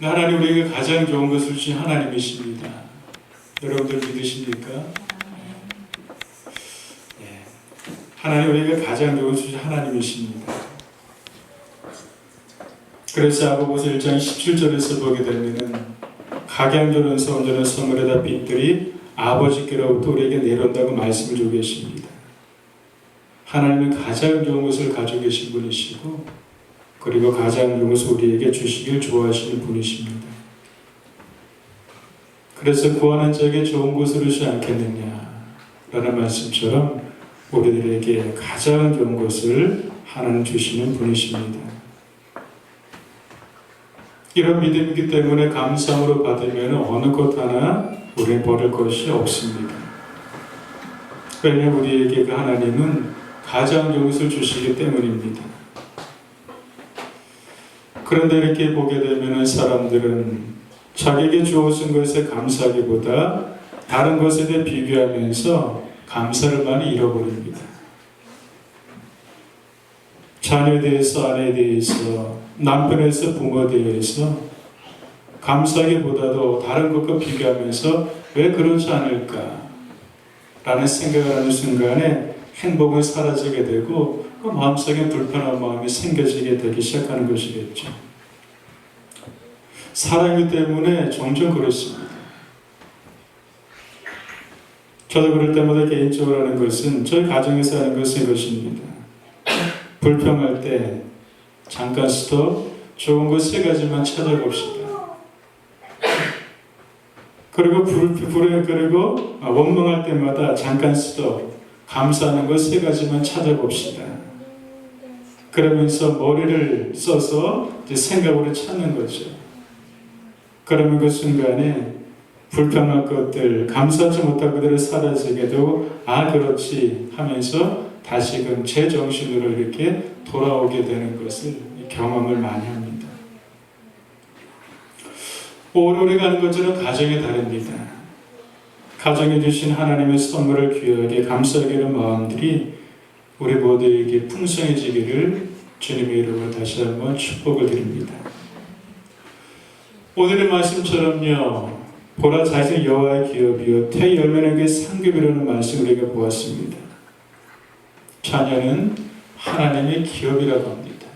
하나님 우리에게 가장 좋은 것을 주신 하나님이십니다. 여러분들 믿으십니까? 네. 하나님 우리에게 가장 좋은 것을 주신 하나님이십니다. 그래서 야고보서 1장 17절에서 보게 되면은 각양조는 선조는 선물에다 빛들이 아버지께로부터 우리에게 내려온다고 말씀을 주고 계십니다. 하나님은 가장 좋은 것을 가지고 계신 분이시고 그리고 가장 좋은 것을 우리에게 주시길 좋아하시는 분이십니다. 그래서 구하는 자에게 좋은 것을 주지 않겠느냐 라는 말씀처럼 우리들에게 가장 좋은 것을 하나님 주시는 분이십니다. 이런 믿음이기 때문에 감사함으로 받으면 어느 것 하나 우리는 버릴 것이 없습니다. 왜냐하면 우리에게 그 하나님은 가장 좋은 것을 주시기 때문입니다. 그런데 이렇게 보게 되면 사람들은 자기에게 주어진 것에 감사하기보다 다른 것에 대해 비교하면서 감사를 많이 잃어버립니다. 자녀에 대해서, 아내에 대해서, 남편에 대해서, 부모에 대해서 감사하기보다도 다른 것과 비교하면서 왜 그렇지 않을까 라는 생각을 하는 순간에 행복은 사라지게 되고 그 마음속에 불편한 마음이 생겨지게 되기 시작하는 것이겠죠. 사랑이기 때문에 종종 그렇습니다. 저도 그럴 때마다 개인적으로 하는 것은 저희 가정에서 하는 것은 이것입니다. 불평할 때 잠깐 스톱, 좋은 것 3가지만 찾아봅시다. 그리고 그리고 원망할 때마다 잠깐 스톱, 감사하는 것 3가지만 찾아봅시다. 그러면서 머리를 써서 이제 생각으로 찾는 거죠. 그러면 그 순간에 불평할 것들, 감사하지 못할 것들을 사라지게 되고 그렇지 하면서 다시금 제 정신으로 이렇게 돌아오게 되는 것을 경험을 많이 합니다. 우리가 하는 것처럼 가정이 다릅니다. 가정에 주신 하나님의 선물을 귀하게 감사하게 하는 마음들이 우리 모두에게 풍성해지기를 주님의 이름으로 다시 한번 축복을 드립니다. 오늘의 말씀처럼요, 보라 자신 여호와의 기업이요 태 열매는 상급이라는 말씀을 우리가 보았습니다. 자녀는 하나님의 기업이라고 합니다.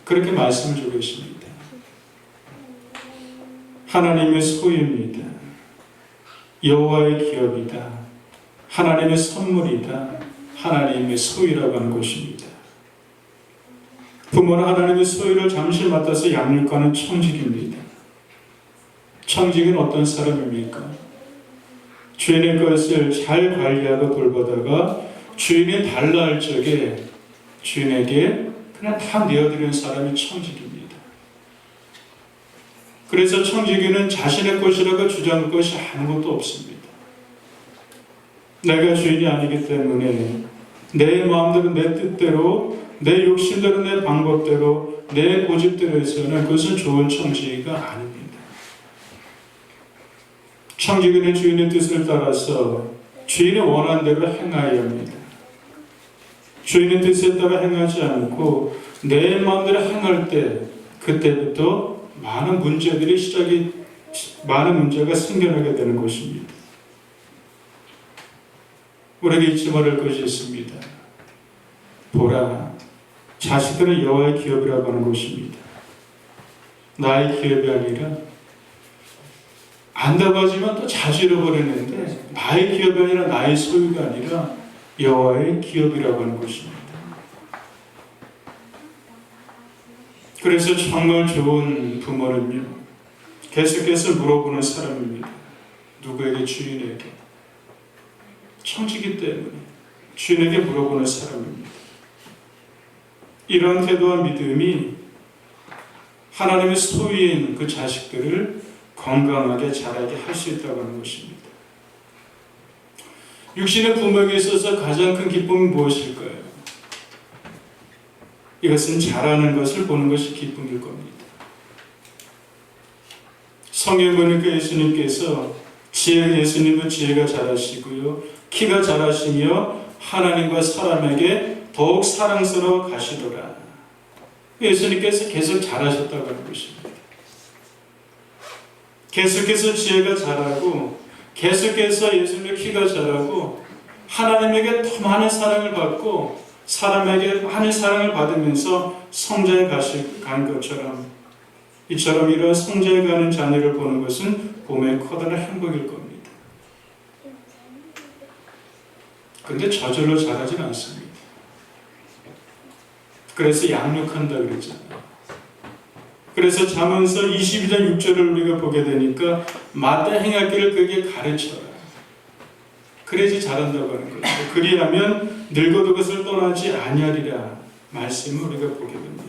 그렇게 말씀을 주고 계십니다. 하나님의 소유입니다. 여호와의 기업이다. 하나님의 선물이다. 하나님의 소유라고 하는 것입니다. 부모는 하나님의 소유를 잠시 맡아서 양육하는 청직입니다. 청직은 어떤 사람입니까? 주인의 것을 잘 관리하고 돌보다가 주인이 달라 할 적에 주인에게 그냥 다 내어드리는 사람이 청직입니다. 그래서 청지기는 자신의 것이라고 주장할 것이 아무것도 없습니다. 내가 주인이 아니기 때문에 내 마음대로, 내 뜻대로, 내 욕심대로, 내 방법대로, 내 고집대로 해서는 그것은 좋은 청지기가 아닙니다. 청지기는 주인의 뜻을 따라서 주인의 원하는 대로 행하여야 합니다. 주인의 뜻에 따라 행하지 않고 내 마음대로 행할 때 그때부터 많은 문제가 생겨나게 되는 것입니다. 우리에게 잊지 말을 것이 있습니다. 보라, 자식들은 여호와의 기업이라고 하는 것입니다. 나의 기업이 아니라 안다고 하지만 또 자주 잃어버리는데 나의 기업이 아니라 나의 소유가 아니라 여호와의 기업이라고 하는 것입니다. 그래서 정말 좋은 부모는요, 계속해서 물어보는 사람입니다. 누구에게? 주인에게. 청지기 때문에 주인에게 물어보는 사람입니다. 이러한 태도와 믿음이 하나님의 소유인 그 자식들을 건강하게 자라게 할 수 있다고 하는 것입니다. 육신의 부모에게 있어서 가장 큰 기쁨이 무엇일까요? 이것은 자라는 것을 보는 것이 기쁨일 겁니다. 성경에 보니까 예수님께서 예수님도 지혜가 자라시고요, 키가 자라시며 하나님과 사람에게 더욱 사랑스러워 가시더라. 예수님께서 계속 잘하셨다고 하는 것입니다. 계속해서 지혜가 자라고 계속해서 예수님의 키가 자라고 하나님에게 더 많은 사랑을 받고 사람에게 많은 사랑을 받으면서 성장해 간 것처럼 이처럼 이런 성장해 가는 자녀를 보는 것은 봄의 커다란 행복일 겁니다. 근데 저절로 자라진 않습니다. 그래서 양육한다 그랬잖아요. 그래서 잠언서 22장 6절을 우리가 보게 되니까 마땅 행할 길을 그에게 가르쳐라. 그래야지 잘한다고 하는 거죠. 그리하면 늙어도 그것을 떠나지 아니하리라 말씀을 우리가 보게 됩니다.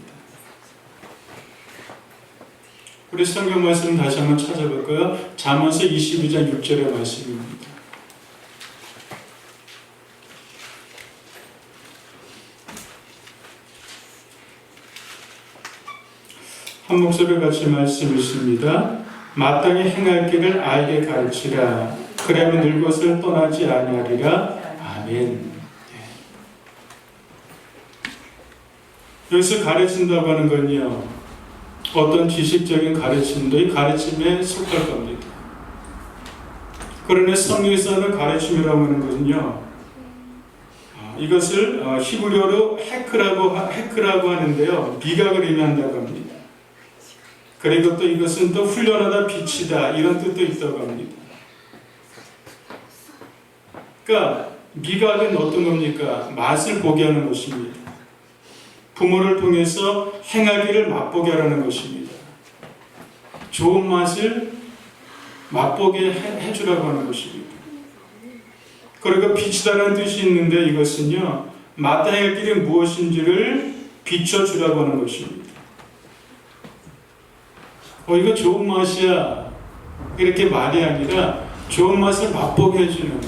우리 성경 말씀 다시 한번 찾아볼까요? 잠언서 22장 6절의 말씀입니다. 한 목소리 같이 말씀 있습니다. 마땅히 행할 길을 알게 가르치라. 그러면 늙것을 떠나지 아니하리라. 아멘. 여기서 가르친다고 하는 건요, 어떤 지식적인 가르침도 이 가르침에 속할 겁니다. 그러나 성경에서는 가르침이라고 하는 것은요, 이것을 히브리어로 헤크라고 하는데요, 미각을 의미한다고 합니다. 그리고 또 이것은 또 훈련하다, 비치다 이런 뜻도 있다고 합니다. 그러니까 미각은 어떤 겁니까? 맛을 보게 하는 것입니다. 부모를 통해서 행하기를 맛보게 하라는 것입니다. 좋은 맛을 맛보게 해주라고 하는 것입니다. 그리고 비치다라는 뜻이 있는데 이것은요, 마땅히 할 길이 무엇인지를 비춰주라고 하는 것입니다. 이거 좋은 맛이야 이렇게 말이 아니라 좋은 맛을 맛보게 해주는,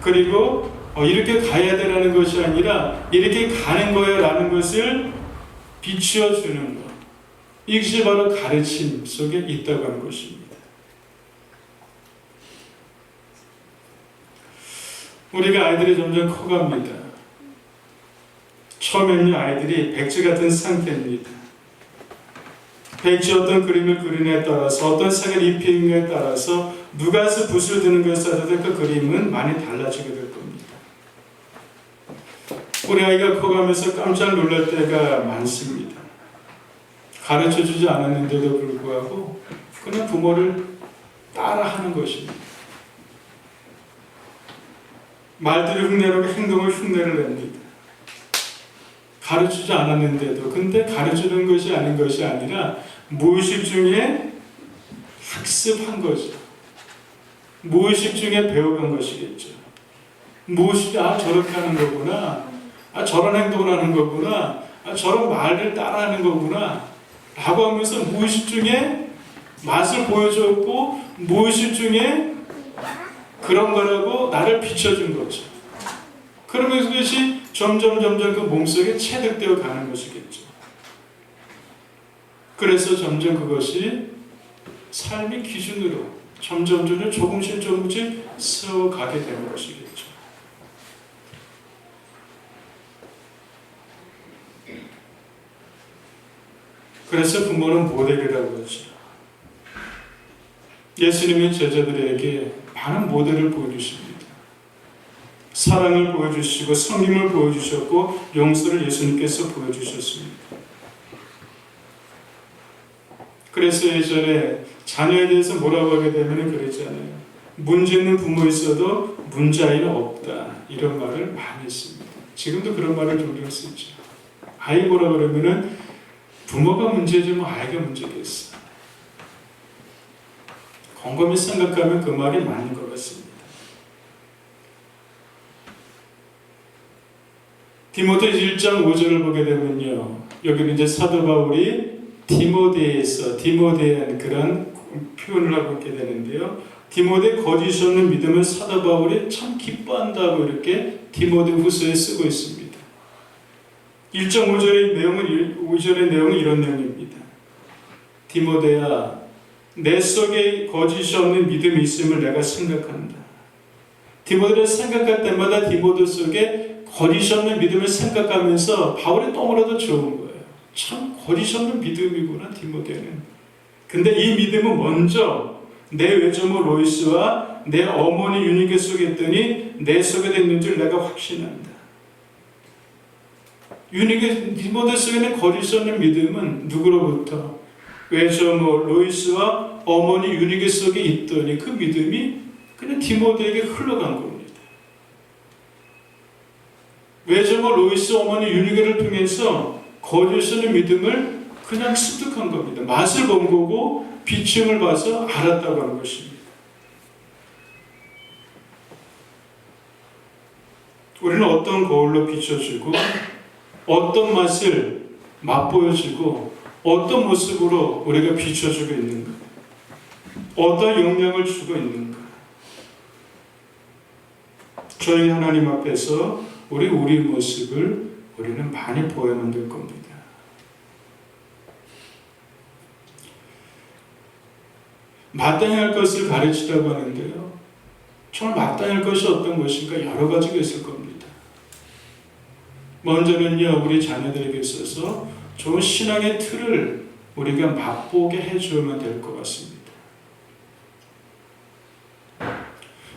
그리고 이렇게 가야 되라는 것이 아니라 이렇게 가는 거야 라는 것을 비추어주는 것, 이것이 바로 가르침 속에 있다고 하는 것입니다. 우리가 아이들이 점점 커갑니다. 처음에는 아이들이 백지 같은 상태입니다. 백지 어떤 그림을 그리느냐에 따라서 어떤 색을 입히느냐에 따라서 누가 붓을 드는 것에 따라서 그 그림은 많이 달라지게 될 겁니다. 우리 아이가 커가면서 깜짝 놀랄 때가 많습니다. 가르쳐주지 않았는데도 불구하고 그냥 부모를 따라하는 것입니다. 말들을 흉내내고 행동을 흉내를 냅니다. 가르치지 않았는데도. 근데 가르치는 것이 아닌 것이 아니라 무의식 중에 학습한 거죠. 무의식 중에 배워간 것이겠죠. 무의식, 저렇게 하는 거구나. 저런 행동을 하는 거구나. 저런 말을 따라하는 거구나. 라고 하면서 무의식 중에 맛을 보여줬고 무의식 중에 그런 거라고 나를 비춰준 거죠. 그러면서 그것이 점점 그 몸속에 체득되어 가는 것이겠죠. 그래서 점점 그것이 삶의 기준으로 점점 조금씩 세워가게 되는 것이겠죠. 그래서 부모는 모델이라고 하죠. 예수님은 제자들에게 많은 모델을 보여주십니다. 사랑을 보여주시고 성림을 보여주셨고 용서를 예수님께서 보여주셨습니다. 그래서 예전에 자녀에 대해서 뭐라고 하게 되면 그랬잖아요. 문제 있는 부모 있어도 문제아이는 없다. 이런 말을 많이 했습니다. 지금도 그런 말을 종종 쓰죠. 아이 뭐라 그러면은 부모가 문제지 뭐 아이가 문제겠어. 곰곰이 생각하면 그 말이 맞는 것 같습니다. 디모데 1장 5절을 보게 되면요, 여기는 이제 사도 바울이 디모데에 그런 표현을 하고 있게 되는데요, 디모데 거짓이 없는 믿음을 사도 바울이 참 기뻐한다고 이렇게 디모데 후서에 쓰고 있습니다. 1장 5절의 내용은 이런 내용입니다. 디모데야, 내 속에 거짓이 없는 믿음이 있음을 내가 생각한다. 디모데를 생각할 때마다 디모데 속에 거짓이 없는 믿음을 생각하면서 바울이 또 뭐라도 좋은 거예요. 참 거짓 없는 믿음이구나 디모데는. 근데 이 믿음은 먼저 내 외조모 로이스와 내 어머니 유니게 속에 있더니 내 속에 있는 줄 내가 확신한다. 유니게 디모데 속에는 거짓 없는 믿음은 누구로부터? 외조모 로이스와 어머니 유니게 속에 있더니 그 믿음이 그냥 디모데에게 흘러간 겁니다. 외조모 로이스 어머니 유니게를 통해서 거짓 없는 믿음을 그냥 습득한 겁니다. 맛을 본 거고 비침을 봐서 알았다고 하는 것입니다. 우리는 어떤 거울로 비춰주고 어떤 맛을 맛보여주고 어떤 모습으로 우리가 비춰주고 있는가, 어떤 영향을 주고 있는가. 저희 하나님 앞에서 우리 모습을 우리는 많이 보여야 될 겁니다. 마땅히 할 것을 가르치라고 하는데요, 정말 마땅히 할 것이 어떤 것인가 여러 가지가 있을 겁니다. 먼저는요, 우리 자녀들에게 있어서 좋은 신앙의 틀을 우리가 맛보게 해주면 될 것 같습니다.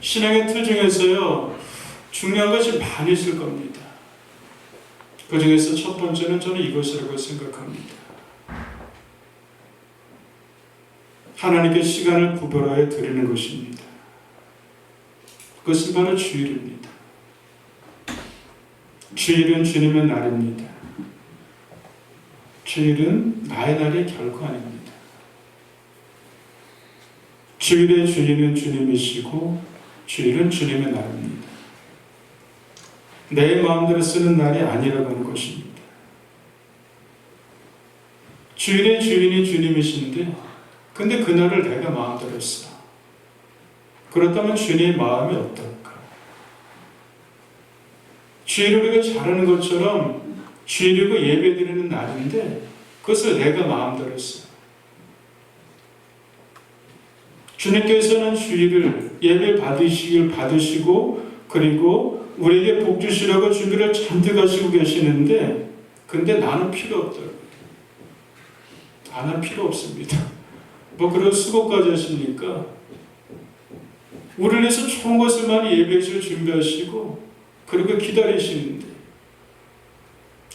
신앙의 틀 중에서요, 중요한 것이 많이 있을 겁니다. 그 중에서 첫 번째는 저는 이것이라고 생각합니다. 하나님께 시간을 구별하여 드리는 것입니다. 그것은 바로 주일입니다. 주일은 주님의 날입니다. 주일은 나의 날이 결코 아닙니다. 주일의 주인은 주님이시고 주일은 주님의 날입니다. 내 마음대로 쓰는 날이 아니라고 하는 것입니다. 주일의 주인이 주님이신데 근데 그날을 내가 마음대로 써. 그렇다면 주님의 마음이 어떨까? 주일을 우리가 잘하는 것처럼 주일이고 예배드리는 날인데 그것을 내가 마음대로 써. 주님께서는 주일을 예배 받으시고 그리고 우리에게 복 주시라고 준비를 잔뜩 하시고 계시는데 근데 나는 필요 없더라고요. 나는 필요 없습니다. 뭐 그런 수고까지 하십니까? 우리를 위해서 좋은 것을 많이 예배해서 준비하시고 그리고 기다리시는데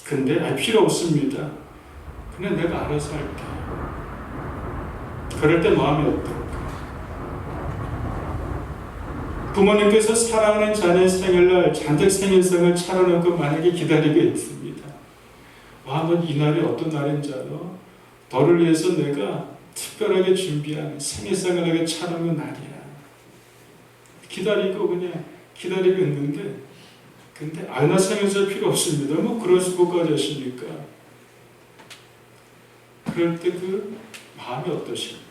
근데 필요 없습니다. 그냥 내가 알아서 할게. 그럴 때 마음이 어떨까? 부모님께서 사랑하는 자녀의 생일날 잔뜩 생일상을 차려놓고 만약에 기다리고 있습니다. 와, 너 이 날이 어떤 날인지 알아? 너를 위해서 내가 특별하게 준비한 생일상을 내가 차려놓은 날이야. 기다리고 그냥 기다리고 있는데 근데 나 생일상 필요 없습니다. 뭐 그럴 수고까지 하십니까? 그럴 때 그 마음이 어떠실까?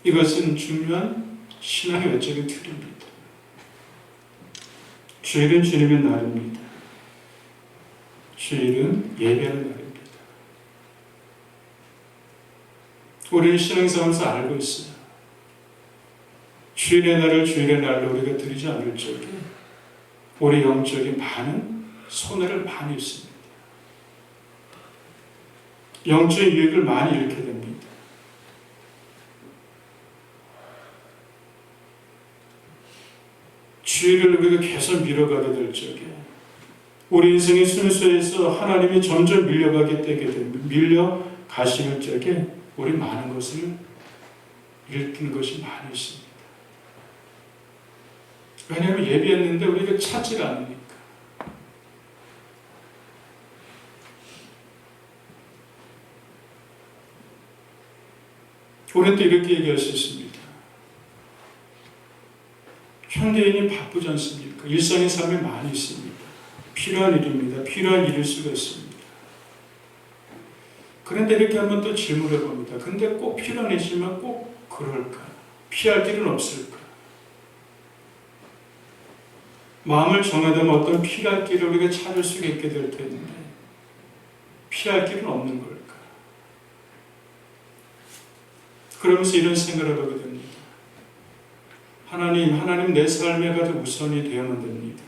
이것은 중요한 신앙의 외적인 틀입니다. 주일은 주님의 날입니다. 주일은 예배하는 날입니다. 우리는 신앙생활에서 알고 있어요. 주일의 날을 주일의 날로 우리가 드리지 않을 적에 우리 영적인 많은 손해를 많이 입습니다. 영적인 유익을 많이 잃게 됩니다. 주일을 우리가 계속 밀어가게 될 적에 우리 인생의 순서에서 하나님이 점점 밀려가게 되게 됩니다. 밀려가시는 적에 우리 많은 것을 잃는 것이 많이 있습니다. 왜냐하면 예비했는데 우리가 찾질 않으니까. 우리는 또 이렇게 얘기할 수 있습니다. 현대인이 바쁘지 않습니까? 일상의 삶에 많이 있습니다. 필요한 일입니다. 필요한 일일 수가 있습니다. 그런데 이렇게 한번 또 질문해 봅니다. 근데 꼭 필요한 일이지만 꼭 그럴까? 피할 길은 없을까? 마음을 정하다면 어떤 피할 길을 우리가 찾을 수 있게 될 텐데 피할 길은 없는 걸까? 그러면서 이런 생각을 하게 됩니다. 하나님 내 삶에 가장 우선이 되어야만 됩니다.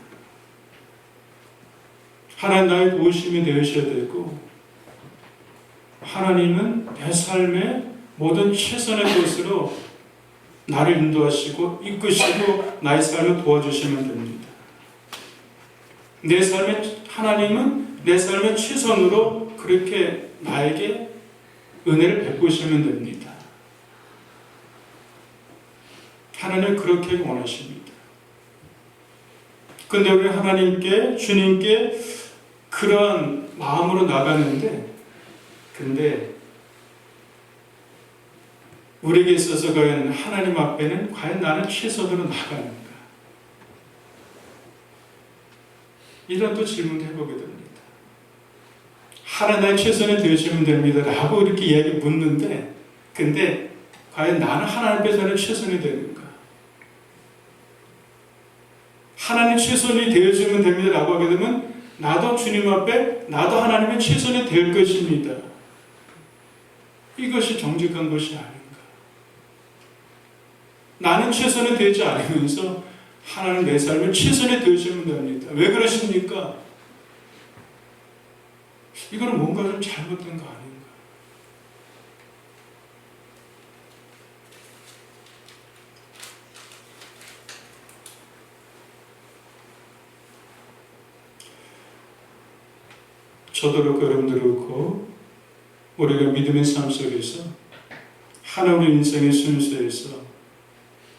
하나님 나의 도우심이 되셔야 되고, 하나님은 내 삶의 모든 최선의 것으로 나를 인도하시고 이끄시고 나의 삶을 도와주시면 됩니다. 하나님은 내 삶의 최선으로 그렇게 나에게 은혜를 베푸시면 됩니다. 하나님은 그렇게 원하십니다. 근데 우리 하나님께, 주님께 그러한 마음으로 나가는데, 근데 우리에게 있어서 과연 하나님 앞에는 과연 나는 최선으로 나가는가? 이런 또 질문을 해보게 됩니다. 하나님의 최선이 되시면 됩니다 라고 이렇게 이야기 묻는데, 근데 과연 나는 하나님 앞에서는 최선이 되는가? 하나님 최선이 되어주면 됩니다 라고 하게 되면 나도 주님 앞에 나도 하나님의 최선이 될 것입니다. 이것이 정직한 것이 아닌가? 나는 최선이 되지 않으면서 하나님 내 삶을 최선이 되어주면 됩니다. 왜 그러십니까? 이거는 뭔가 좀 잘못된 거 아닌가? 저도 그렇고 여러분도 그렇고 우리가 믿음의 삶 속에서 하나님의 인생의 순서에서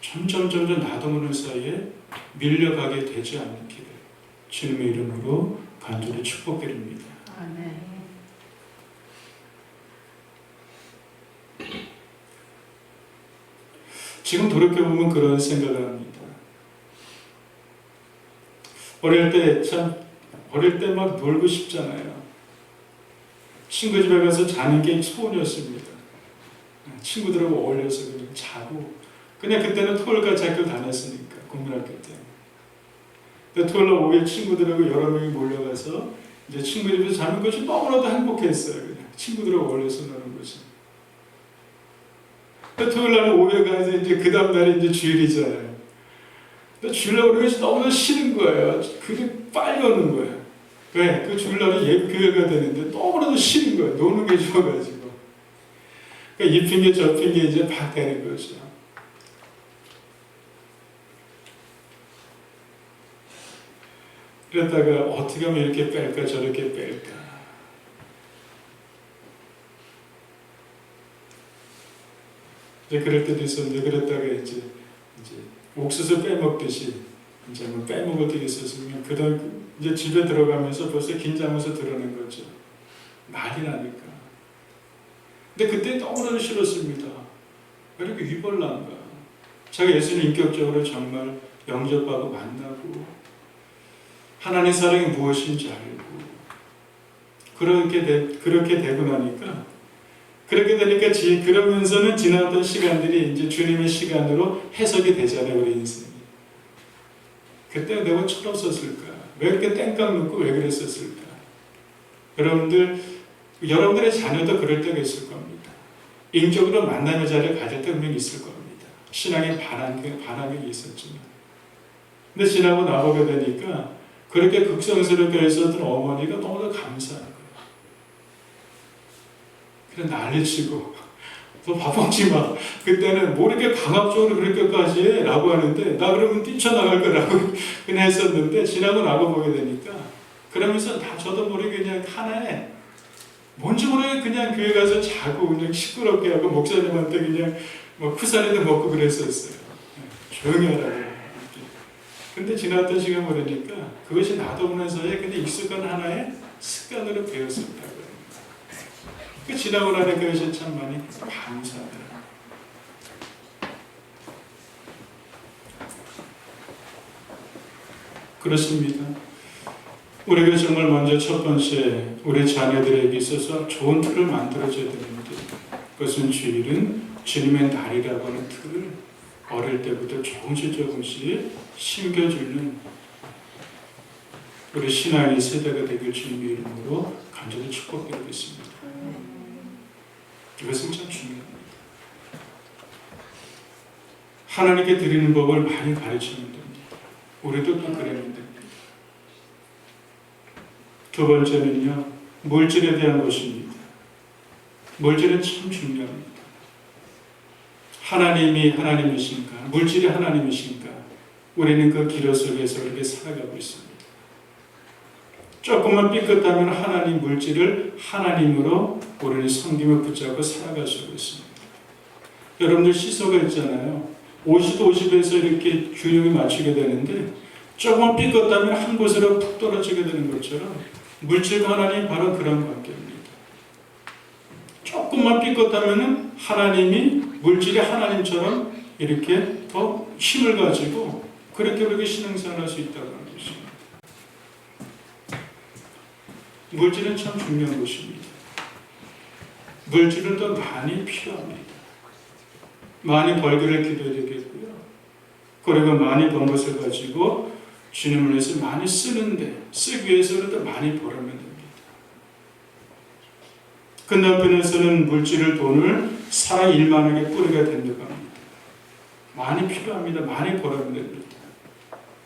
점점 나도 모르는 사이에 밀려가게 되지 않기를 주님의 이름으로 간절히 축복드립니다. 아멘. 지금 돌이켜보면 그런 생각을 합니다. 어릴 때 막 놀고 싶잖아요. 친구 집에 가서 자는 게 소원이었습니다. 친구들하고 어울려서 그냥 자고, 그냥 그때는 토요일까지 학교 다녔으니까, 국민학교 때. 토요일 날 오후에 친구들하고 여러 명이 몰려가서 이제 친구 집에서 자는 것이 너무나도 행복했어요. 그냥 친구들하고 어울려서 노는 것이. 토요일 날 오후에 가서 이제 그 다음날이 이제 주일이잖아요. 주일날 오는 것이 너무나 싫은 거예요. 그게 빨리 오는 거예요. 왜? 그 주일날은 예교회가 되는데 너무나도 싫은 거예요. 노는 게 좋아가지고. 그러니까 이 핑계 저 핑계 이제 막 되는 거죠. 그러다가 어떻게 하면 이렇게 뺄까 저렇게 뺄까. 이제 그럴 때도 있었는데, 그랬다가 이제 옥수수 빼먹듯이 이제 뭐 빼먹을 때 있었으면 그다음 이제 집에 들어가면서 벌써 긴장해서 드러낸 거죠. 말이 나니까. 근데 그때 너무나도 싫었습니다. 왜 이렇게 위벌난가? 제가 예수님 인격적으로 정말 영접하고 만나고 하나님의 사랑이 무엇인지 알고 그렇게 되고 나니까, 그렇게 되니까 그러면서는 지나던 시간들이 이제 주님의 시간으로 해석이 되잖아요, 우리 인생이. 그때 내가 철없었을까? 왜 이렇게 땡깡 놓고 왜 그랬었을까? 여러분들의 자녀도 그럴 때가 있을 겁니다. 인격으로 만남의 자리를 가질 때 분명히 있을 겁니다. 신앙에 반항이 있었지만. 근데 지나고 나보게 되니까 그렇게 극성스럽게 했었던 어머니가 너무나 감사한 거예요. 그래 난리치고 너 밥 먹지 마. 그때는 뭐 이렇게 강압적으로 그렇게까지 해? 라고 하는데 나 그러면 뛰쳐나갈 거라고 그냥 했었는데, 지나고 나고 보게 되니까 그러면서 저도 모르게 그냥 하나에 뭔지 모르게 그냥 교회 가서 자고 그냥 시끄럽게 하고 목사님한테 그냥 뭐 쿠사리도 먹고 그랬었어요. 조용히 하라고. 근데 지났던 시간 보니까 그것이 나도 모르는 사이에 근데 익숙한 하나의 습관으로 배웠었다고요. 그 지나고 나니까 그것이 참 많이 감사하더라고요. 그렇습니다. 우리가 정말 먼저 첫 번째 우리 자녀들에게 있어서 좋은 틀을 만들어줘야 되는데, 그것은 주일은 주님의 날이라고 하는 틀을 어릴 때부터 조금씩 심겨주는 우리 신앙의 세대가 되길 주님의 이름으로 간절히 축복드리겠습니다. 이것은 참 중요합니다. 하나님께 드리는 법을 많이 가르치면 됩니다. 우리도 또 그러면 됩니다. 두 번째는요, 물질에 대한 것입니다. 물질은 참 중요합니다. 하나님이 하나님이신가? 물질이 하나님이신가? 우리는 그 기로 속에서 이렇게 살아가고 있습니다. 조금만 삐끗하면 하나님 물질을 하나님으로 우리는 섬김을 붙잡고 살아갈 수가 있습니다. 여러분들 시소가 있잖아요. 50에서 이렇게 균형이 맞추게 되는데 조금만 삐끗하면 한 곳으로 푹 떨어지게 되는 것처럼 물질과 하나님 바로 그런 관계입니다. 조금만 삐끗하면 하나님이 물질이 하나님처럼 이렇게 더 힘을 가지고 그렇게 신앙생활할 수 있다고 하는 것입니다. 물질은 참 중요한 것입니다. 물질은 더 많이 필요합니다. 많이 벌기를 기도해야 되겠고요. 그리고 많이 번 것을 가지고 주님을 위해서 많이 쓰기 위해서는 더 많이 벌으면 됩니다. 그 한편에서는 물질을, 돈을 사랑 일만하게 뿌리가 된다고 합니다. 많이 필요합니다. 많이 벌어야 됩니다.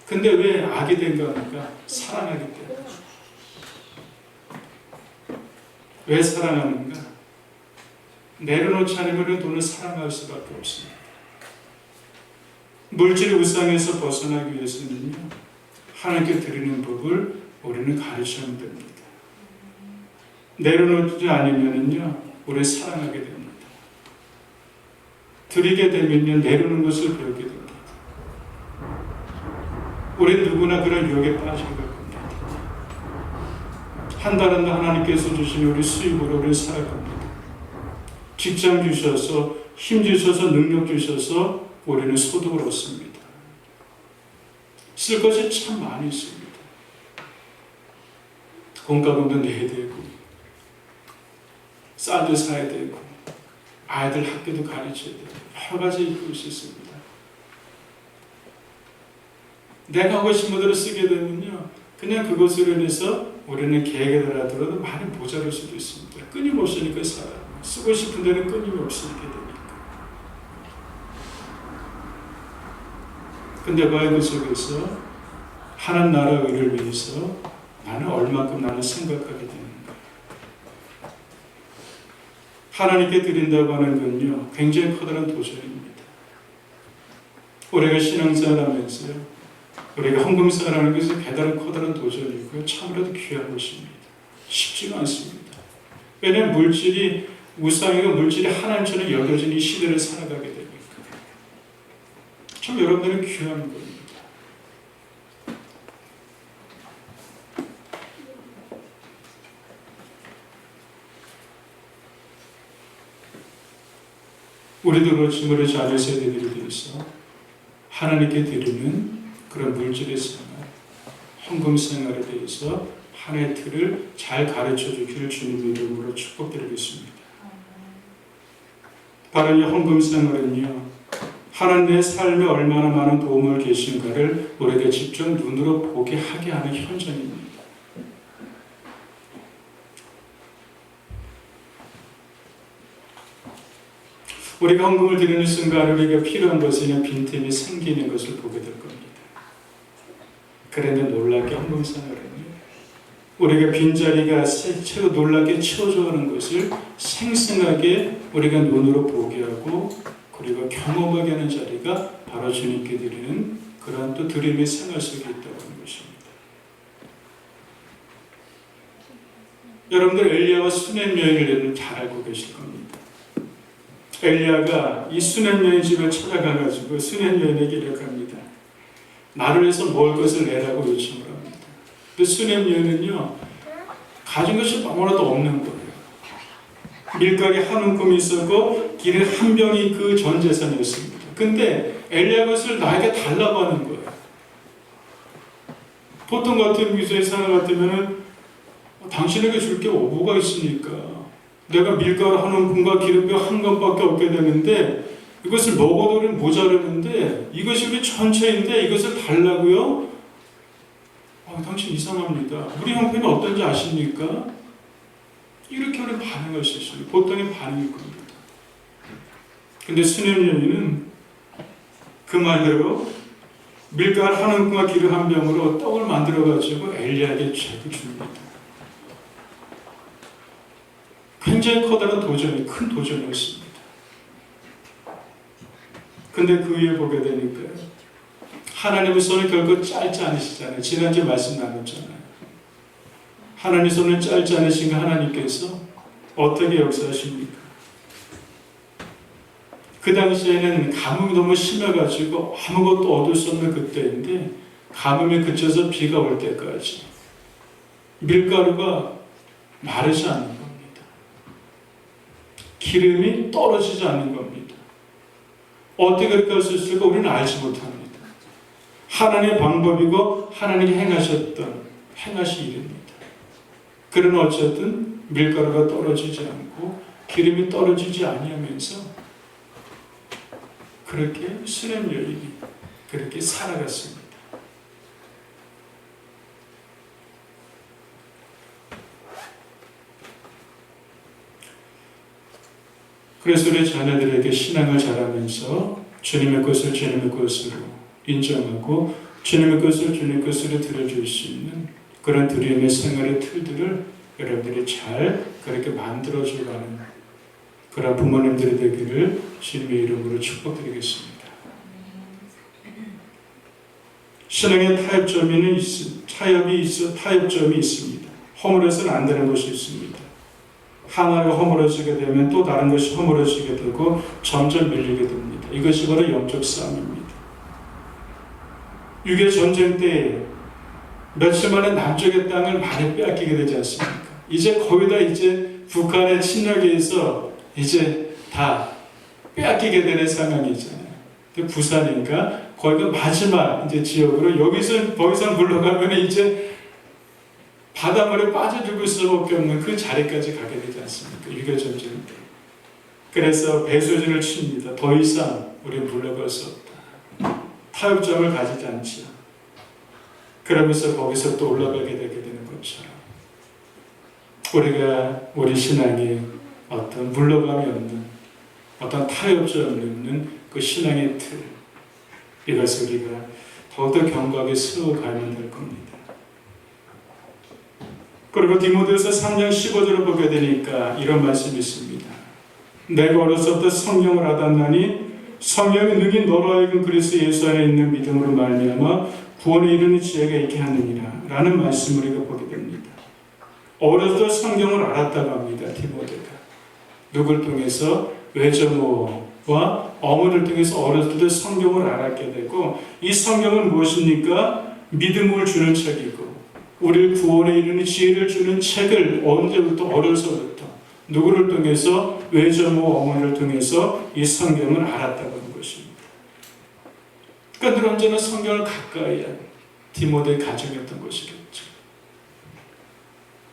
근데 왜 악이 된가 하니까 사랑하기 때문에. 왜 사랑하는가? 내려놓지 않으면 돈을 사랑할 수밖에 없습니다. 물질의 우상에서 벗어나기 위해서는요, 하나님께 드리는 법을 우리는 가르쳐야 됩니다. 내려놓지 않으면요, 우리 사랑하게 됩니다. 드리게 되면요, 내려놓는 것을 배우게 됩니다. 우리 누구나 그런 유혹에 빠지게 될 겁니다. 한 달 한 달 하나님께서 주신 우리 수입으로 우리 살아갑니다. 직장 주셔서, 힘 주셔서, 능력 주셔서 우리는 소득을 얻습니다. 쓸 것이 참 많이 있습니다. 공과금도 내야 되고, 쌀도 사야 되고, 아이들 학교도 가르쳐야 되고, 여러 가지 것이 있습니다. 내가 하고 싶은 대로 쓰게 되면요, 그냥 그것으로 인해서 우리는 계획을 하더라도 많이 모자랄 수도 있습니다. 끊임없으니까 살아요. 쓰고 싶은 데는 끊임없이 이렇게 되니까. 근데 바이블 속에서 하나님 나라 의를 위해서 나는 얼마큼 나는 생각하게 되는가. 하나님께 드린다고 하는 건요, 굉장히 커다란 도전입니다. 우리가 신앙생활하면서요, 우리가 헌금생활하는 것은 커다란 도전이고요, 참으로도 귀한 것입니다. 쉽지가 않습니다. 왜냐하면 물질이 우상이고 물질이 하나님처럼 여겨진 이 시대를 살아가게 되니까. 참 여러분들은 귀한 겁니다. 우리도 그렇지만 우리 자녀 세대들에 대해서 하나님께 드리는 그런 물질의 생활, 헌금 생활에 대해서 하나의 틀을 잘 가르쳐 주기를 주님의 이름으로 축복드리겠습니다. 바로 이 헌금 생활은요, 하나님의 삶에 얼마나 많은 도움을 계신가를 우리에게 직접 눈으로 보게 하게 하는 현장입니다. 우리가 헌금을 드리는 순간 우리가 필요한 것이 그냥 빈틈이 생기는 것을 보게 될 겁니다. 그런데 놀랍게 헌금 생활은요, 우리가 빈자리가 최고 놀랍게 채워져가는 것을 생생하게 우리가 눈으로 보게 하고 그리고 경험하게 하는 자리가 바로 주님께 드리는 그러한 또 드림의 생활 속에 있다고 하는 것입니다. 여러분들 엘리야와 수넴 여인을 잘 알고 계실 겁니다. 엘리야가 이 수넴 여인 집을 찾아가가지고 수넴 여인에게 이렇게 합니다. 나를 위해서 먹을 것을 내라고 요청을 합니다. 그 수넴 여인은요, 가진 것이 아무것도 없는 거예요. 밀가루 한 움큼이 있었고 기름 한 병이 그 전 재산이었습니다. 근데 엘리야 것을 나에게 달라고 하는 거예요. 보통 같은 미소의 상황 같으면은 당신에게 줄 게 뭐가 있으니까 내가 밀가루 한 움큼과 기름병 한 건밖에 없게 되는데 이것을 먹어도 모자르는데 이것이 우리 전체인데 이것을 달라고요? 당신 이상합니다. 우리 형편이 어떤지 아십니까? 이렇게 우리 반응할 수 있어요. 보통의 반응일 겁니다. 근데 수넴 여인은 그 말대로 밀가루 한 움큼과 기름 한 병으로 떡을 만들어가지고 엘리야에게 줍니다. 굉장히 커다란 도전이, 큰 도전이었습니다. 근데 그 위에 보게 되니까 하나님의 손은 결코 짧지 않으시잖아요. 지난주에 말씀 나눴잖아요. 하나님의 손은 짧지 않으신 하나님께서 어떻게 역사하십니까? 그 당시에는 가뭄이 너무 심해가지고 아무것도 얻을 수 없는 그때인데 가뭄이 그쳐서 비가 올 때까지 밀가루가 마르지 않는 겁니다. 기름이 떨어지지 않는 겁니다. 어떻게 그렇게 할 수 있을까? 우리는 알지 못합니다. 하나님의 방법이고 하나님이 행하신 일입니다. 그러나 어쨌든 밀가루가 떨어지지 않고 기름이 떨어지지 아니하면서 그렇게 수렘 여인이 그렇게 살아갔습니다. 그래서 우리 자녀들에게 신앙을 자라면서 주님의 것을 주님의 것으로 인정하고 주님의 것을 주님의 것으로 들어줄 수 있는 그런 드림의 생활의 틀들을 여러분들이 잘 그렇게 만들어줘가는 그런 부모님들이 되기를 주님의 이름으로 축복드리겠습니다. 신앙의 타협점이 있습니다. 허물어서는 안 되는 것이 있습니다. 하나가 허물어지게 되면 또 다른 것이 허물어지게 되고 점점 밀리게 됩니다. 이것이 바로 영적 싸움입니다. 유교 전쟁 때 며칠 만에 남쪽의 땅을 많이 빼앗기게 되지 않습니까? 이제 거의 다 이제 북한의 침략에 의해서 이제 다 빼앗기게 되는 상황이잖아요. 부산인가 거기가 마지막 이제 지역으로 여기서 더 이상 물러가면 이제 바닷물에 빠져 죽을 수밖에 없는 그 자리까지 가게 되지 않습니까? 유교 전쟁 때. 그래서 배수진을 칩니다. 더 이상 우리는 물러갈 수 없다. 타협점을 가지지 않죠. 그러면서 거기서 또 올라가게 되게 되는 것처럼 우리가 우리 신앙에 어떤 물러감이 없는 어떤 타협점이 없는 그 신앙의 틀, 이것을 우리가 더욱더 견고하게 세워가면 될 겁니다. 그리고 디모데후서 3장 15절을 보게 되니까 이런 말씀이 있습니다. 내가 어려서부터 성령을 받았나니 성령이 능히 너로 하여금 그리스도 예수 안에 있는 믿음으로 말미암아 구원에 이르는 지혜가 있게 하느니라 라는 말씀을 우리가 보게 됩니다. 어려서부터 성경을 알았다고 합니다. 디모데가 누굴 통해서? 외조모와 어머니를 통해서 어렸을 때 성경을 알았게 되고, 이 성경은 무엇입니까? 믿음을 주는 책이고 우리를 구원에 이르는 지혜를 주는 책을 언제부터? 어려서부터 누구를 통해서? 외조모 어머니를 통해서 이 성경을 알았다고 하는 것입니다. 그러니까 늘 언제나 성경을 가까이 한 디모데의 가정이었던 것이겠죠.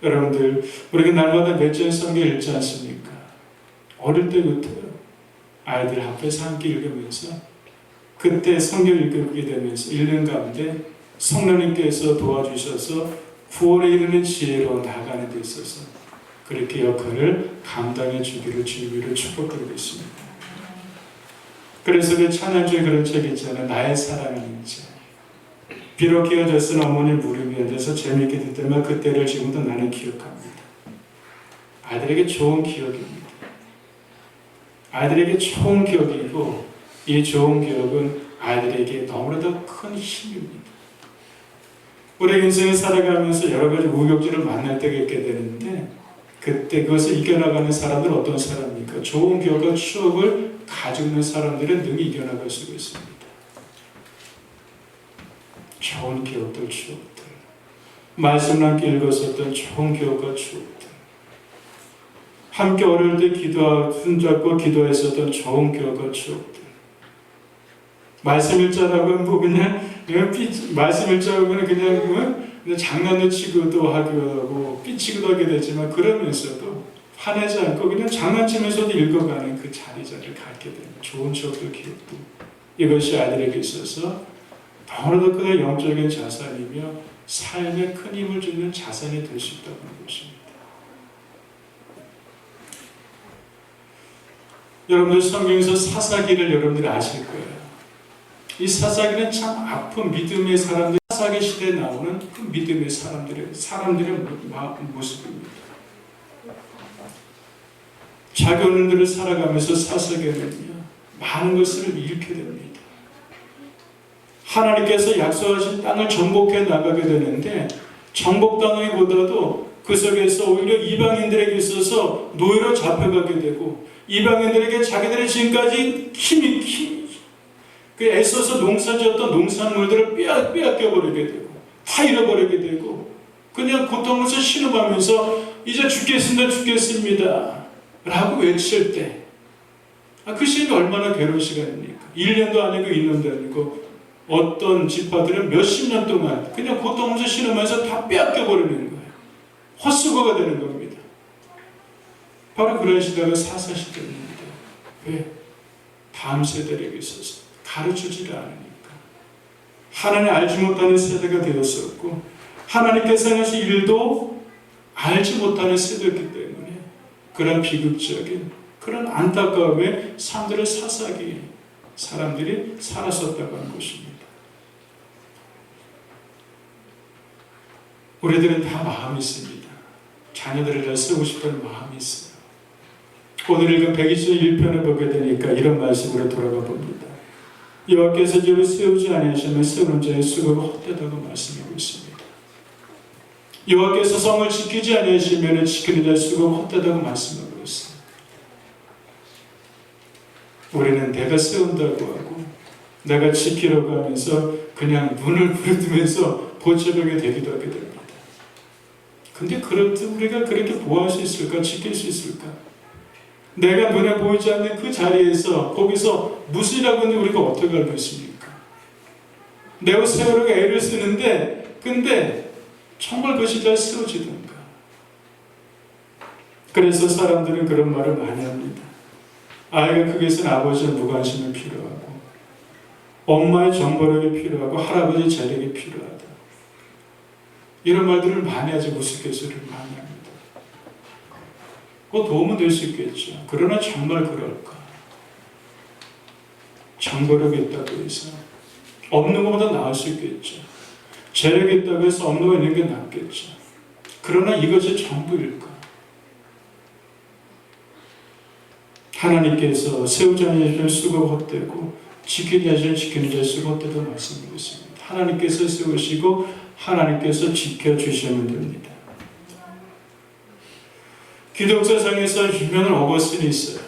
여러분들, 우리가 날마다 몇 장 성경 읽지 않습니까? 어릴 때부터요. 아이들 앞에서 함께 읽으면서 그때 성경 읽게 되면서 읽는 가운데 성령님께서 도와주셔서 구원에 이르는 지혜로 나아가는 데 있어서 그렇게 역할을 감당해 주기를 주님으로 축복드리겠습니다. 그래서 그 찬양주에 그런 책이 있잖아요. 나의 사랑하는 자. 비록 헤어졌으나 어머니 무릎 위에 앉아서 재미있게 듣다만 그때를 지금도 나는 기억합니다. 아이들에게 좋은 기억입니다. 아이들에게 좋은 기억이고 이 좋은 기억은 아이들에게 너무나도 큰 힘입니다. 우리 인생을 살아가면서 여러 가지 우격지를 만날 때가 있게 되는데 그때 그것을 이겨나가는 사람들은 어떤 사람입니까? 좋은 기억과 추억을 가지고 있는 사람들은 능히 이겨나갈 수가 있습니다. 좋은 기억들, 추억들, 말씀을 함께 읽었었던 좋은 기억과 추억들, 함께 어릴 때 손잡고 기도했었던 좋은 기억과 추억들, 말씀 읽자라고 뭐 그냥 말씀 읽자고 그냥 장난도 치고도 하고 삐치기도 하게 되지만 그러면서도 화내지 않고 그냥 장난치면서도 읽어가는 그 자리를 갖게 되는 좋은 추억들, 기억들, 이것이 아이들에게 있어서 너무나도 그 영적인 자산이며 삶에 큰 힘을 주는 자산이 될 수 있다는 것입니다. 여러분들 성경에서 사사기를 여러분들이 아실 거예요. 이 사사기는 참 아픈 믿음의 사람들, 사사기 시대에 나오는 그 믿음의 사람들의 모습입니다. 자기 어른들을 살아가면서 사색에는요 많은 것을 잃게 됩니다. 하나님께서 약속하신 땅을 정복해 나가게 되는데 정복 당하기보다도 그 속에서 오히려 이방인들에게 있어서 노예로 잡혀가게 되고 이방인들에게 자기들의 지금까지 힘이 애써서 농사지었던 농산물들을 빼앗겨버리게 되고 다 잃어버리게 되고 그냥 고통에서 신음하면서 이제 죽겠습니다 라고 외칠 때 그 시간이 얼마나 괴로운 시간입니까? 1년도 아니고 2년도 아니고 어떤 지파들은 몇십 년 동안 그냥 고통에서 신음하면서 다 빼앗겨버리는 거예요. 헛수고가 되는 겁니다. 바로 그런 시대가 사사시대입니다. 왜? 다음 세대에게 있어서 가르쳐지지 않으니까. 하나님 알지 못하는 세대가 되었었고 하나님께서 하신 일도 알지 못하는 세대였기 때문에 그런 비극적인 그런 안타까움에 사람들을 사사기 사람들이 살았었다고 하는 것입니다. 우리들은 다 마음이 있습니다. 자녀들을 잘 쓰고 싶다는 마음이 있어요. 오늘 읽은 121편을 보게 되니까 이런 말씀으로 돌아가 봅니다. 여호와께서 집을 세우지 아니하시면 세우는 자의 수고가 헛되다고 말씀하고 있습니다. 여호와께서 성을 지키지 아니하시면 지키는 자의 수고가 헛되다고 말씀하고 있습니다. 우리는 내가 세운다고 하고 내가 지키려고 하면서 그냥 눈을 부릅뜨면서 보채보게 되기도 하게 됩니다. 근데 그렇듯 우리가 그렇게 보호할 수 있을까? 지킬 수 있을까? 내가 눈에 보이지 않는 그 자리에서 거기서 무엇이라고 하는지 우리가 어떻게 알고 있습니까? 내가 세우려고 애를 쓰는데 근데 정말 그것이 잘 세워지던가. 그래서 사람들은 그런 말을 많이 합니다. 아이가 크게 있으면 아버지의 무관심이 필요하고 엄마의 정보력이 필요하고 할아버지의 재력이 필요하다. 이런 말들을 많이 하지 우스갯소리를 많이 합니다. 그 도움은 될 수 있겠죠. 그러나 정말 그럴까? 정보력이 있다고 해서 없는 것보다 나을 수 있겠죠. 재력이 있다고 해서 없는 거 있는 게 낫겠죠. 그러나 이것이 전부일까? 하나님께서 세우지 않으시는 수고가 헛되고 지키지 않으시는 지키는 자의 수고가 헛되다고 말씀하고 있습니다. 하나님께서 세우시고 하나님께서 지켜주시면 됩니다. 기독교상에서 유명한 어거스틴이 있어요.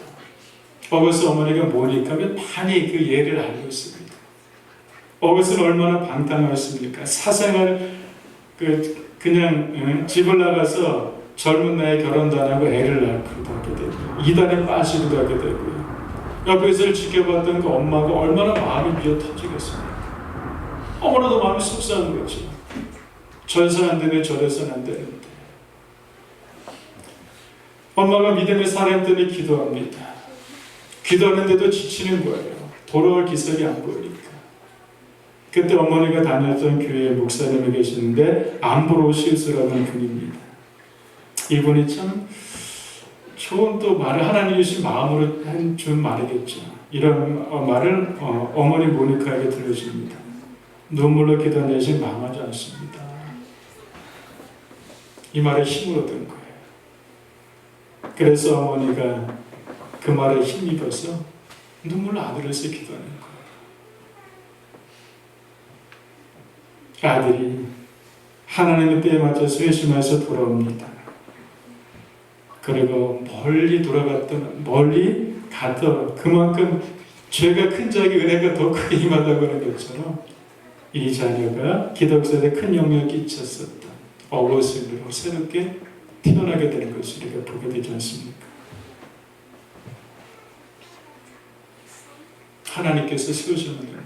어거스틴 어머니가 모니카 많이 그 예를 알고 있습니다. 어거스틴은 얼마나 방탕하였습니까? 사생활 그냥 집을 나가서 젊은 나이에 결혼도 안 하고 애를 낳기도 하게 되고 이단에 빠지기도 하게 되고요. 옆에서 지켜봤던 그 엄마가 얼마나 마음이 미어 터지겠습니까? 어머나도 마음이 속상한 거죠. 저래서는 안 되네 저래서는 안 되는데 엄마가 믿음의 사람들이 기도합니다. 기도하는데도 지치는 거예요. 돌아올 기색이 안 보이니까. 그때 어머니가 다녔던 교회에 목사님이 계시는데 암브로시우스라는 분입니다. 이분이 참 좋은 또 말을 하나님이 주신 마음으로 준 말이겠죠. 이런 말을 어머니 모니카에게 들려줍니다. 눈물로 기도한 대신 망하지 않습니다. 이 말에 힘을 얻은 거예요. 그래서 어머니가 그 말에 힘입어서 눈물로 아들로서 기도하는 거예요. 아들이 하나님의 때에 맞춰서 회심해서 돌아옵니다. 그리고 멀리 갔던 그만큼 죄가 큰 자에게 은혜가 더 크게 임하다고 하는 것처럼 이 자녀가 기독교에 큰 영향을 끼쳤었던 어거스틴으로 새롭게 태어나게 되는 것을 우리가 보게 되지 않습니까? 하나님께서 세우시면 됩니다.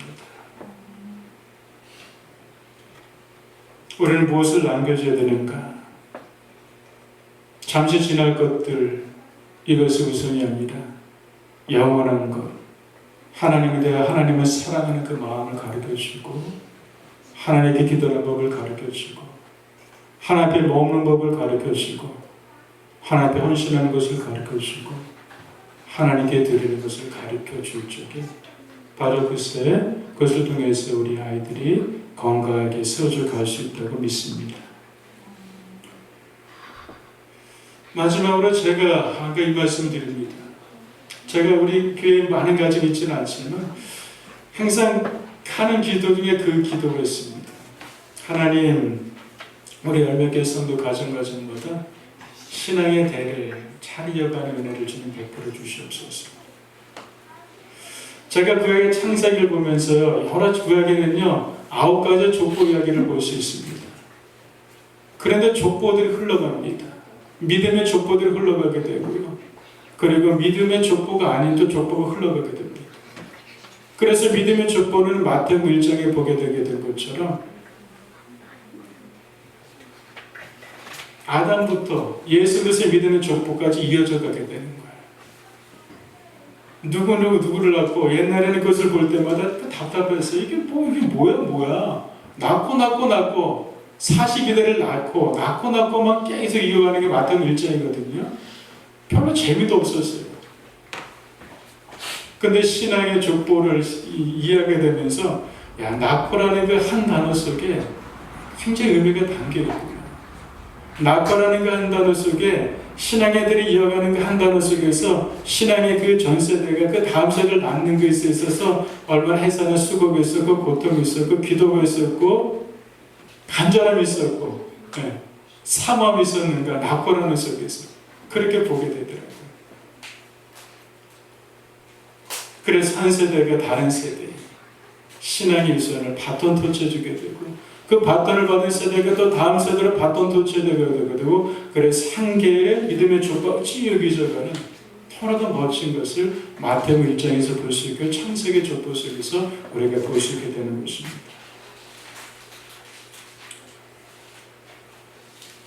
우리는 무엇을 남겨줘야 되는가? 잠시 지날 것들, 이것이 우선이 아니라 영원한 것, 하나님에 대해 하나님을 사랑하는 그 마음을 가르쳐주고 하나님께 기도하는 법을 가르쳐주고 하나님 앞에 머무는 법을 가르쳐주고 하나님 앞에 헌신하는 것을 가르쳐주고 하나님께 드리는 것을 가르쳐줄 적에 바로 그것을 통해서 우리 아이들이 건강하게 세워져 갈 수 있다고 믿습니다. 마지막으로 제가 아까 이 말씀 드립니다. 제가 우리 교회에 많은 가정이 있지는 않지만 항상 하는 기도 중에 그 기도가 있습니다. 하나님, 우리 열매교회 성도 가정마다 신앙의 대를 잘 이어가는 은혜를 주님 베풀어 주시옵소서. 제가 구약의 창세기를 보면서요, 여러 구약에는요 9가지 족보 이야기를 볼 수 있습니다. 그런데 족보들이 흘러갑니다. 믿음의 족보들이 흘러가게 되고요, 그리고 믿음의 족보가 아닌 또 족보가 흘러가게 됩니다. 그래서 믿음의 족보는 마태복음 1장에 보게 되게 된 것처럼 아담부터 예수 그리스도의 믿음의 족보까지 이어져 가게 되는 거예요. 누구를 낳고, 옛날에는 그것을 볼 때마다 답답했어요. 이게 뭐야. 낳고 42대를 낳고만 계속 이어가는 게 마태복음 1장이거든요. 별로 재미도 없었어요. 근데 신앙의 족보를 이해하게 되면서 낳고라는 그 한 단어 속에 굉장히 의미가 담겨 있고요. 낳고라는 그 한 단어 속에 신앙애들이 이어가는 그 한 단어 속에서 신앙의 그 전 세대가 그 다음 세대를 낳는 것에 있어서 얼마나 해산의 수고가 있었고, 고통이 있었고, 기도가 있었고, 간절함이 있었고, 사모함이 있었는가, 낳고라는 속에서 그렇게 보게 되더라고요. 그래서 한 세대가 다른 세대에 신앙의 유산을 바톤 터쳐주게 되고, 그 바톤을 받은 세대가 또 다음 세대로 바톤 터쳐주게 되고, 그래서 한 개의 믿음의 족보가 찌여져가는 너무나도 멋진 것을 마태복음 1장에서 볼 수 있고, 창세기 족보 속에서 우리가 볼 수 있게 되는 것입니다.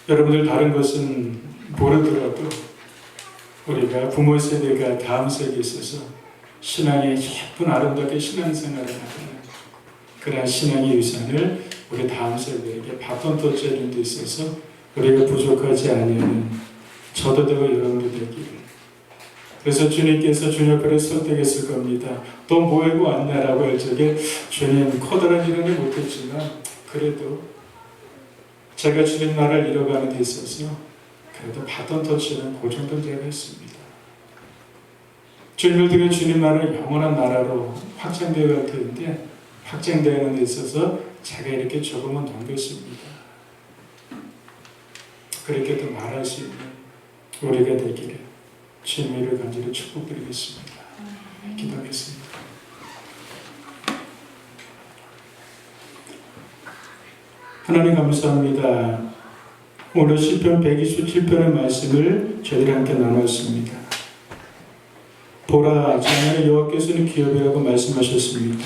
여러분들 다른 것은 모르더라도 우리가 부모 세대가 다음 세대에 있어서 신앙의 예쁜 아름답게 신앙생활을 하는 그러한 신앙의 유산을 우리 다음 세대에게 바톤 터치하는 데 있어서 우리가 부족하지 아니하는 저도 되고 여러분도 되기를. 그래서 주님께서 주님 앞에 선택했을 겁니다. 또 모이고 왔냐라고 할 적에 주님 커다란 일은 못했지만 그래도 제가 주님 나라를 이뤄가는 데 있어서 그래도 바톤 터치는 그 정도는 제가 했습니다. 주님을 통해 주님 나라를 영원한 나라로 확장되어 갈 텐데, 확장되는 데 있어서 제가 이렇게 조금은 넘겼습니다. 그렇게 또 말할 수 있는 우리가 되기를 주님을 간절히 축복드리겠습니다. 기도하겠습니다. 하나님 감사합니다. 오늘 시편 127편의 말씀을 저희들이 함께 나눴습니다. 보라, 작년에 여호와께서는 기업이라고 말씀하셨습니다.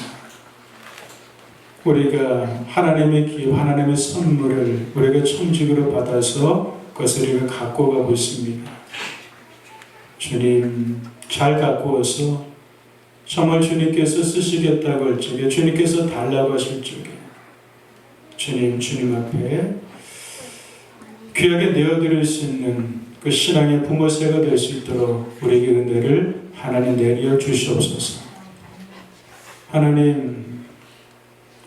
우리가 하나님의 기업, 하나님의 선물을 우리가 청직으로 받아서 그것을 우리가 갖고 가고 있습니다. 주님, 잘 갖고 와서 정말 주님께서 쓰시겠다고 할 적에, 주님께서 달라고 하실 적에 주님 앞에 귀하게 내어드릴 수 있는 그 신앙의 부모세가 될 수 있도록 우리에게 은혜를 하나님 내려 주시옵소서. 하나님,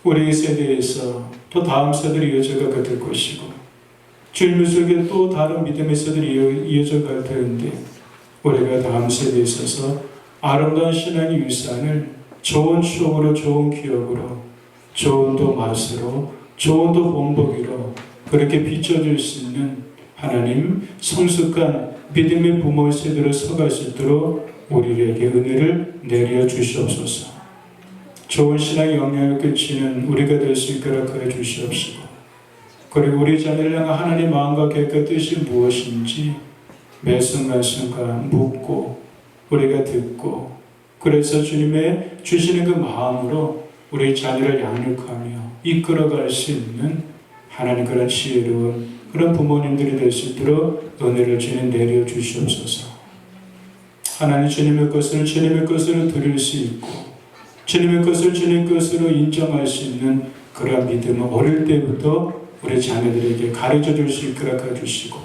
우리 세대에서 또 다음 세대로 이어져가게 될 것이고, 주님 속에 또 다른 믿음의 세대로 이어져 갈 텐데, 우리가 다음 세대에 있어서 아름다운 신앙의 유산을 좋은 추억으로, 좋은 기억으로, 좋은 또 맛으로, 좋은 또 본보기로 그렇게 비춰줄 수 있는 하나님 성숙한 믿음의 부모의 세대로 서갈 수 있도록 우리에게 은혜를 내려 주시옵소서. 좋은 신앙의 영향을 끼치는 우리가 될 수 있도록 그래 주시옵시고, 그리고 우리 자녀를 향한 하나님의 마음과 계획과 뜻이 무엇인지 매 순간순간 묻고 우리가 듣고, 그래서 주님의 주시는 그 마음으로 우리 자녀를 양육하며 이끌어갈 수 있는 하나님 그런 지혜로운 그런 부모님들이 될 수 있도록 은혜를 주님 내려 주시옵소서. 하나님, 주님의 것을 주님의 것으로 드릴 수 있고, 주님의 것을 주님 것으로 인정할 수 있는 그런 믿음을 어릴 때부터 우리 자녀들에게 가르쳐 줄 수 있도록 해주시고,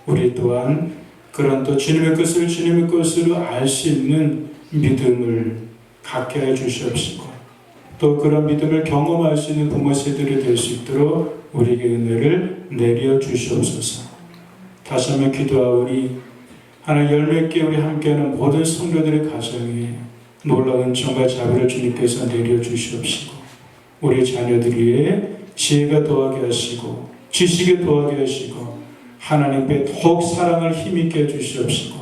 우리 또한 그런 또 주님의 것을 주님의 것으로 알 수 있는 믿음을 갖게 해 주시옵시고, 또 그런 믿음을 경험할 수 있는 부모 세대들이 될 수 있도록 우리에게 은혜를 내려 주시옵소서. 다시 한번 기도하오니 하나님 열몇 개 우리 함께하는 모든 성도들의 가정에 놀라운 정과 자비를 주님께서 내려주시옵시고 우리 자녀들 위해 지혜가 더하게 하시고 지식에 더하게 하시고 하나님께 더욱 사랑을 힘있게 해주시옵시고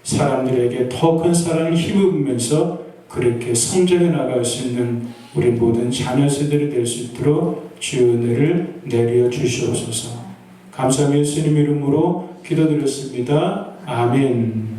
사람들에게 더 큰 사랑을 힘입으면서 그렇게 성장해 나갈 수 있는 우리 모든 자녀 세대들이 될 수 있도록 주의 은혜를 내려 주시옵소서. 감사하며 예수님 이름으로 기도드렸습니다. 아멘.